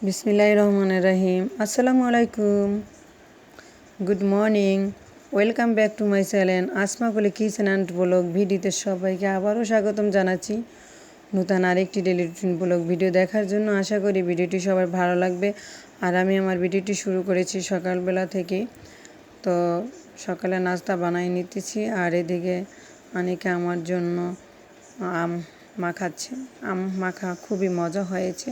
बिस्मिल्लाहिर्रहमानिर्रहीम अस्सलामु अलैकुम good morning welcome back to my channel Asma কুলি কিচেন অ্যান্ড ব্লগ ভিডিওতে সবাইকে আবারও স্বাগতম জানাচ্ছি নতুন আরেকটি ডেইলি রুটিন ব্লগ ভিডিও দেখার জন্য। আশা করি ভিডিওটি সবার ভালো লাগবে। আর আমি আমার ভিডিওটি শুরু করেছি সকালবেলা থেকে। তো সকালে নাস্তা বানাই নিতেছি আর এদিকে অনেকে আমার জন্য আম মাখাচ্ছে। আম মাখা খুবই মজা হয়েছে।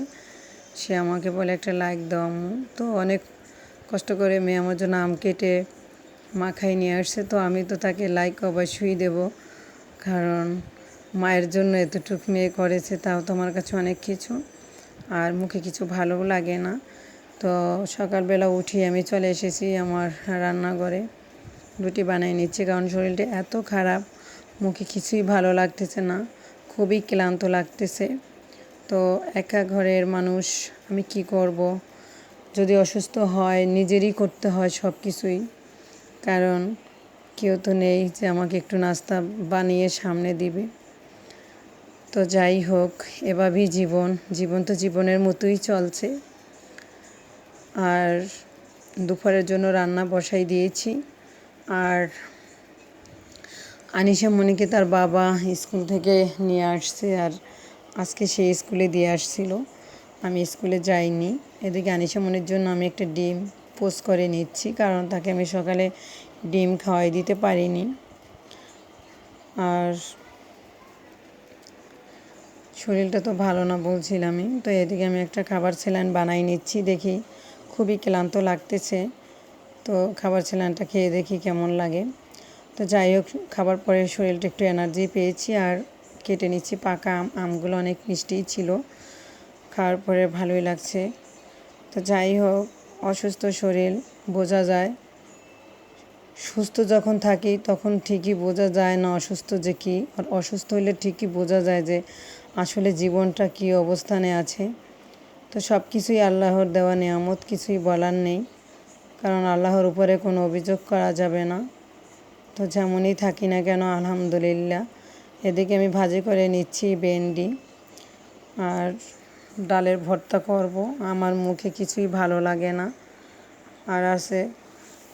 সে আমাকে বলে একটা লাইক দাও আম্মু। তো অনেক কষ্ট করে মেয়ে আমার জন্য আম কেটে মাখাই নিয়ে আসছে। তো আমি তো তাকে লাইক অবশ্যই দেব, কারণ মায়ের জন্য এতটুকু মেয়ে করেছে, তাও তো আমার কাছে অনেক কিছু। আর মুখে কিছু ভালোও লাগে না। তো সকালবেলা উঠি আমি চলে এসেছি আমার রান্নাঘরে, রুটি বানিয়ে নিচ্ছি, কারণ শরীরটা এত খারাপ, মুখে কিছুই ভালো লাগতেছে না, খুবই ক্লান্ত লাগতেছে। তো একা ঘরের মানুষ, আমি কি করব? যদি অসুস্থ হয় নিজেরই করতে হয় সব কিছুই, কারণ কেউ তো নেই যে আমাকে একটু নাস্তা বানিয়ে সামনে দিবে। তো যাই হোক, এভাবেই জীবন তো জীবনের মতোই চলছে। আর দুপুরের জন্য রান্না বসাই দিয়েছি। আর আনিশা মনিকে তার বাবা স্কুল থেকে নিয়ে আসছে, আর আজকে সে স্কুলে দিয়ে আসছিল, আমি স্কুলে যাইনি। এদিকে আনিশা মনির জন্য আমি একটা ডিম পোস্ট করে নিচ্ছি, কারণ তাকে আমি সকালে ডিম খাওয়াই দিতে পারিনি। আর শরীরটা তো ভালো না বলছিলামই। তো এদিকে আমি একটা খাবার স্যালাইন বানাই নিচ্ছি, দেখি খুবই ক্লান্ত লাগতেছে। তো খাবার স্যালাইনটা খেয়ে দেখি কেমন লাগে। তো যাই হোক, খাবার পরে শরীরটা একটু এনার্জি পেয়েছি। আর কেটে নিচ্ছি পাকা আমগুলো অনেক মিষ্টিই ছিল, খাওয়ার পরে ভালোই লাগছে। তো যাই হোক, অসুস্থ শরীর বোঝা যায়, সুস্থ যখন থাকি তখন ঠিকই বোঝা যায় না অসুস্থ যে কী, আর অসুস্থ হলে ঠিকই বোঝা যায় যে আসলে জীবনটা কী অবস্থানে আছে। তো সব কিছুই আল্লাহর দেওয়া নিয়ামত, কিছুই বলার নেই, কারণ আল্লাহর উপরে কোনো অভিযোগ করা যাবে না। তো যেমনই থাকি না কেন আলহামদুলিল্লাহ। এদিকে আমি ভাজি করে নিচ্ছি ভেন্ডি, আর ডালের ভর্তা করব। আমার মুখে কিছুই ভালো লাগে না। আর আছে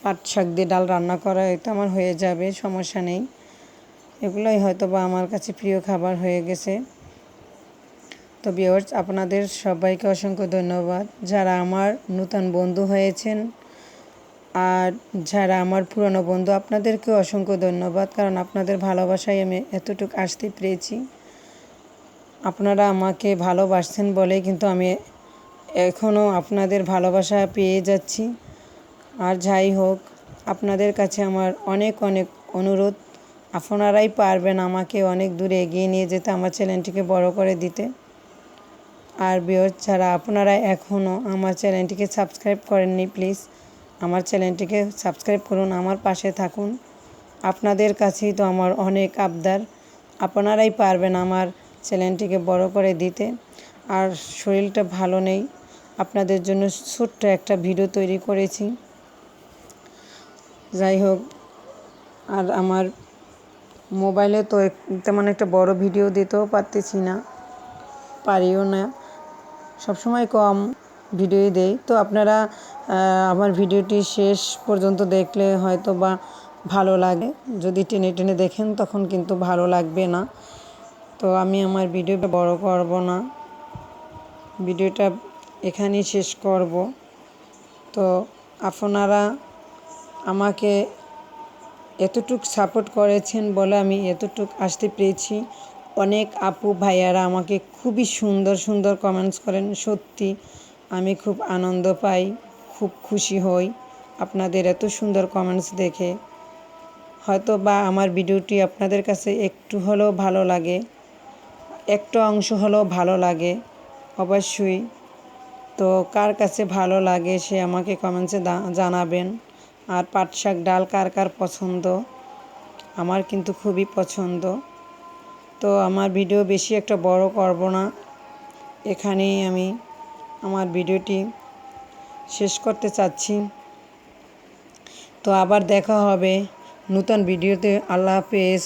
পাট শাক দিয়ে ডাল রান্না করা, এটা আমার হয়ে যাবে, সমস্যা নেই। এগুলোই হয়তো বা আমার কাছে প্রিয় খাবার হয়ে গেছে। তো ভিউয়ার্স, আপনাদের সবাইকে অসংখ্য ধন্যবাদ, যারা আমার নতুন বন্ধু হয়েছেন। আর যারা আমার পুরনো বন্ধু, আপনাদেরকেও অসংখ্য ধন্যবাদ, কারণ আপনাদের ভালোবাসায় আমি এতটুকু আসতে পেরেছি। আপনারা আমাকে ভালোবাসছেন বলে কিন্তু আমি এখনও আপনাদের ভালোবাসা পেয়ে যাচ্ছি। আর যাই হোক, আপনাদের কাছে আমার অনেক অনেক অনুরোধ, আপনারাই পারবেন আমাকে অনেক দূরে এগিয়ে নিয়ে যেতে, আমার চ্যানেলটিকে বড় করে দিতে। আর ভিউয়ার্স, যারা আপনারা এখনও আমার চ্যানেলটিকে সাবস্ক্রাইব করেননি, প্লিজ আমার চ্যানেলটিকে সাবস্ক্রাইব করুন, আমার পাশে থাকুন। আপনাদের কাছেই তো আমার অনেক আবদার, আপনারাই পারবেন আমার চ্যানেলটিকে বড় করে দিতে। আর শরীরটা ভালো নেই, আপনাদের জন্য ছোট্ট একটা ভিডিও তৈরি করেছি। যাই হোক, আর আমার মোবাইলে তো তেমন একটা বড় ভিডিও দিতেও পারতেছি না, পারিও না, সবসময় কম ভিডিওই দেই। তো আপনারা আমার ভিডিওটি শেষ পর্যন্ত দেখলে হয়তো বা ভালো লাগে, যদি টেনে টেনে দেখেন তখন কিন্তু ভালো লাগবে না। তো আমি আমার ভিডিওটা বড় করব না, ভিডিওটা এখানেই শেষ করব। তো আপনারা আমাকে এতটুক সাপোর্ট করেছেন বলে আমি এতটুক আসতে পেরেছি। অনেক আপু ভাইয়ারা আমাকে খুবই সুন্দর সুন্দর কমেন্টস করেন, সত্যি আমি খুব আনন্দ পাই, খুব খুশি হই আপনাদের এত সুন্দর কমেন্টস দেখে। হয়তো বা আমার ভিডিওটি আপনাদের কাছে একটু হলেও ভালো লাগে, একটা অংশ হলেও ভালো লাগে অবশ্যই। তো কার কাছে ভালো লাগে সে আমাকে কমেন্টসে জানাবেন। আর পাট শাক ডাল কার কার পছন্দ, আমার কিন্তু খুবই পছন্দ। তো আমার ভিডিও বেশি একটা বড় করব না, এখানেই আমি আমার ভিডিওটি শেষ করতে চাচ্ছি। তো আবার দেখা হবে নতুন ভিডিওতে। আল্লাহ হাফেজ।